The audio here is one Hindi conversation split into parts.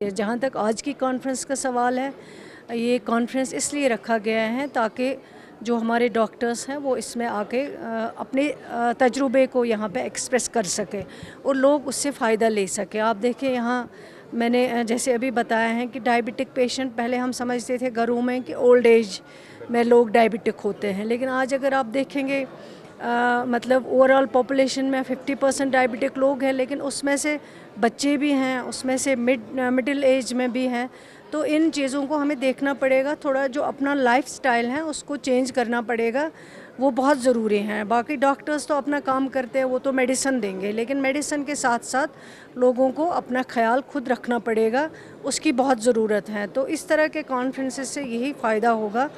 जहाँ तक आज की कॉन्फ्रेंस का सवाल है, ये कॉन्फ्रेंस इसलिए रखा गया है ताकि जो हमारे डॉक्टर्स हैं वो इसमें आके अपने तजुर्बे को यहाँ पे एक्सप्रेस कर सके और लोग उससे फ़ायदा ले सके। आप देखिए यहाँ मैंने जैसे अभी बताया है कि डायबिटिक पेशेंट पहले हम समझते थे घरों में कि ओल्ड एज में लोग डायबिटिक होते हैं, लेकिन आज अगर आप देखेंगे मतलब ओवरऑल पॉपुलेशन में 50% डायबिटिक लोग हैं, लेकिन उसमें से बच्चे भी हैं, उसमें से मिडिल एज में भी हैं। तो इन चीज़ों को हमें देखना पड़ेगा, थोड़ा जो अपना लाइफस्टाइल है उसको चेंज करना पड़ेगा, वो बहुत ज़रूरी है। बाकी डॉक्टर्स तो अपना काम करते हैं, वो तो मेडिसिन देंगे, लेकिन मेडिसिन के साथ साथ लोगों को अपना ख्याल खुद रखना पड़ेगा, उसकी बहुत ज़रूरत है। तो इस तरह के कॉन्फ्रेंसेस से यही फ़ायदा होगा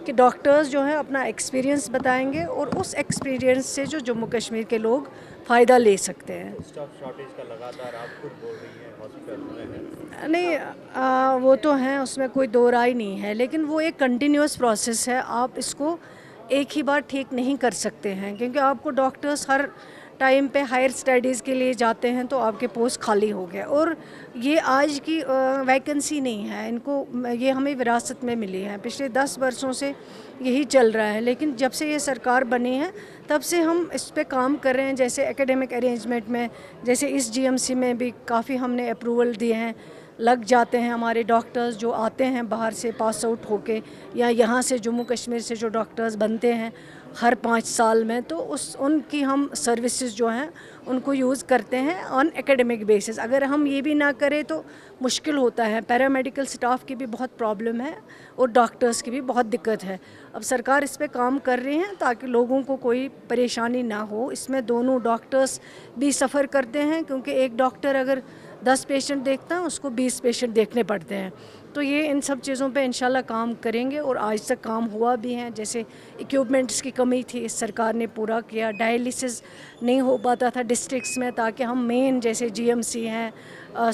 कि डॉक्टर्स जो हैं अपना एक्सपीरियंस बताएंगे और उस एक्सपीरियंस से जो जम्मू कश्मीर के लोग फ़ायदा ले सकते हैं। स्टाफ शॉर्टेज का लगातार आप खुद बोल रही हैं हॉस्पिटल में है। नहीं, वो तो हैं, उसमें कोई दो राय नहीं है, लेकिन वो एक कंटिन्यूस प्रोसेस है। आप इसको एक ही बार ठीक नहीं कर सकते हैं, क्योंकि आपको डॉक्टर्स हर टाइम पे हायर स्टडीज़ के लिए जाते हैं तो आपके पोस्ट खाली हो गए, और ये आज की वैकेंसी नहीं है, इनको ये हमें विरासत में मिली है, पिछले 10 वर्षों से यही चल रहा है। लेकिन जब से ये सरकार बनी है तब से हम इस पे काम कर रहे हैं, जैसे एकेडमिक अरेंजमेंट में, जैसे इस जीएमसी में भी काफ़ी हमने अप्रूवल दिए हैं। लग जाते हैं हमारे डॉक्टर्स जो आते हैं बाहर से पास आउट होके, या यहाँ से जम्मू कश्मीर से जो डॉक्टर्स बनते हैं हर 5 साल में, तो उनकी हम सर्विसेज जो हैं उनको यूज़ करते हैं ऑन एकेडमिक बेसिस। अगर हम ये भी ना करें तो मुश्किल होता है, पैरामेडिकल स्टाफ की भी बहुत प्रॉब्लम है और डॉक्टर्स की भी बहुत दिक्कत है। अब सरकार इस पे काम कर रही है ताकि लोगों को कोई परेशानी ना हो। इसमें दोनों डॉक्टर्स भी सफ़र करते हैं, क्योंकि एक डॉक्टर अगर 10 पेशेंट देखता है उसको 20 पेशेंट देखने पड़ते हैं। तो ये इन सब चीज़ों पे इंशाल्लाह काम करेंगे, और आज तक काम हुआ भी है। जैसे इक्विपमेंट्स की कमी थी, इस सरकार ने पूरा किया। डायलिसिस नहीं हो पाता था डिस्ट्रिक्ट्स में, ताकि हम मेन जैसे जीएमसी हैं,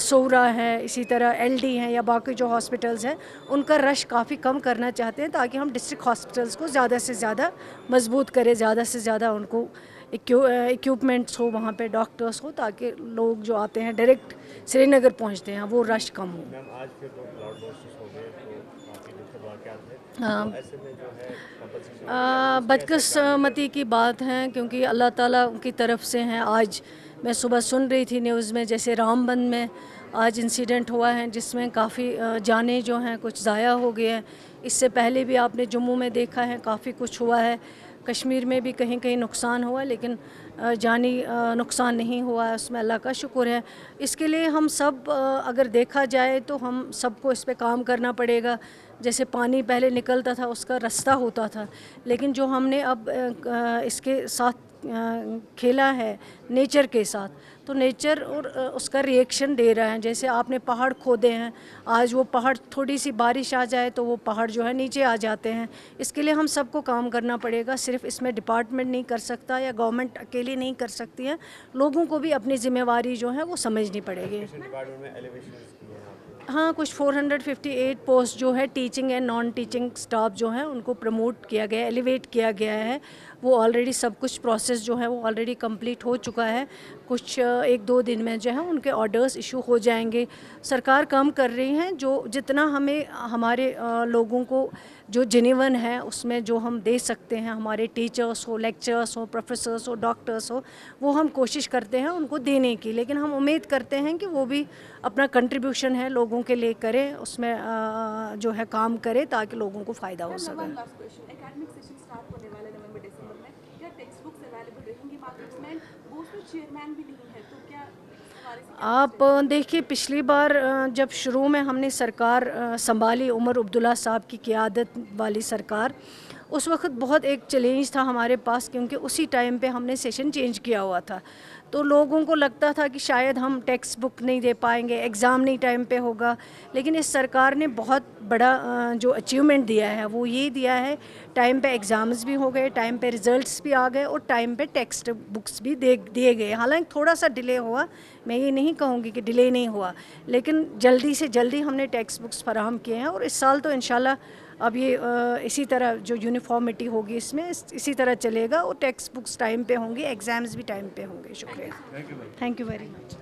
सोरा है, इसी तरह एलडी हैं, या बाकी जो हॉस्पिटल्स हैं उनका रश काफ़ी कम करना चाहते हैं, ताकि हम डिस्ट्रिक्ट हॉस्पिटल्स को ज़्यादा से ज़्यादा मजबूत करें, ज़्यादा से ज़्यादा उनको इक्विपमेंट्स हो, वहाँ पे डॉक्टर्स हो, ताकि लोग जो आते हैं डायरेक्ट श्रीनगर पहुँचते हैं वो रश कम हो। मैम आज फिर तो क्लाउड बर्स्ट हो गए तो काफ़ी दुखद वाक़यात थे। हाँ, तो ऐसे में जो है कंपनसेशन बदकिस्मती की बात है, क्योंकि अल्लाह ताला की तरफ से हैं। आज मैं सुबह सुन रही थी न्यूज़ में, जैसे रामबन में आज इंसिडेंट हुआ है जिसमें काफ़ी जानें जो हैं कुछ ज़ाया हो गए हैं। इससे पहले भी आपने जम्मू में देखा है काफ़ी कुछ हुआ है, कश्मीर में भी कहीं कहीं नुकसान हुआ, लेकिन जानी नुकसान नहीं हुआ है, उसमें अल्लाह का शुक्र है। इसके लिए हम सब अगर देखा जाए तो हम सबको इस पे काम करना पड़ेगा। जैसे पानी पहले निकलता था उसका रास्ता होता था, लेकिन जो हमने अब इसके साथ खेला है नेचर के साथ, तो नेचर और उसका रिएक्शन दे रहा है। जैसे आपने पहाड़ खोदे हैं, आज वो पहाड़ थोड़ी सी बारिश आ जाए तो वो पहाड़ जो है नीचे आ जाते हैं। इसके लिए हम सबको काम करना पड़ेगा, सिर्फ इसमें डिपार्टमेंट नहीं कर सकता या गवर्नमेंट अकेली नहीं कर सकती है, लोगों को भी अपनी जिम्मेवारी जो है वो समझनी पड़ेगी। डिपार्टमेंट में एलिवेशन किए हैं आपने। हाँ, कुछ 458 पोस्ट जो है teaching and non teaching staff जो है उनको प्रमोट किया गया है, एलिवेट किया गया है। वो ऑलरेडी सब कुछ प्रोसेस जो है वो ऑलरेडी कंप्लीट हो चुका है। कुछ 1-2 दिन में जो है उनके ऑर्डर्स इशू हो जाएंगे। सरकार काम कर रही है, जो जितना हमें हमारे लोगों को जो जेन्युइन है उसमें जो हम दे सकते हैं, हमारे टीचर्स हो, लेक्चरर्स हो, प्रोफेसर्स हो, डॉक्टर्स हो, वो हम कोशिश करते हैं उनको देने की। लेकिन हम उम्मीद करते हैं कि वो भी अपना कंट्रीब्यूशन है लोगों के लिए करें, उसमें जो है काम करें ताकि लोगों को फ़ायदा हो सके। एकेडमिक सेशन स्टार्ट होने वाला है नवंबर दिसंबर में, क्या टेक्स्ट बुक्स अवेलेबल रहेंगी मार्केट्स में? वो उसमें चेयरमैन भी नहीं है, तो क्या इस बारे से आप देखिए, पिछली बार जब शुरू में हमने सरकार संभाली, उमर अब्दुल्ला साहब की क़ियादत वाली सरकार, उस वक्त बहुत एक चैलेंज था हमारे पास, क्योंकि उसी टाइम पे हमने सेशन चेंज किया हुआ था। तो लोगों को लगता था कि शायद हम टेक्स्ट बुक नहीं दे पाएंगे, एग्ज़ाम नहीं टाइम पे होगा। लेकिन इस सरकार ने बहुत बड़ा जो अचीवमेंट दिया है वो ये दिया है, टाइम पे एग्ज़ाम्स भी हो गए, टाइम पे रिज़ल्ट्स भी आ गए, और टाइम पे टेक्स्ट बुक्स भी दिए गए। हालांकि थोड़ा सा डिले हुआ, मैं ये नहीं कहूँगी कि डिले नहीं हुआ, लेकिन जल्दी से जल्दी हमने टेक्स्ट बुक्स फराहम किए हैं। और इस साल तो इंशाल्लाह अब ये इसी तरह जो यूनिफॉर्मिटी होगी इसमें इसी तरह चलेगा, और टेक्स्ट बुक्स टाइम पे होंगी, एग्ज़ाम्स भी टाइम पे होंगे। शुक्रिया, थैंक यू वेरी मच।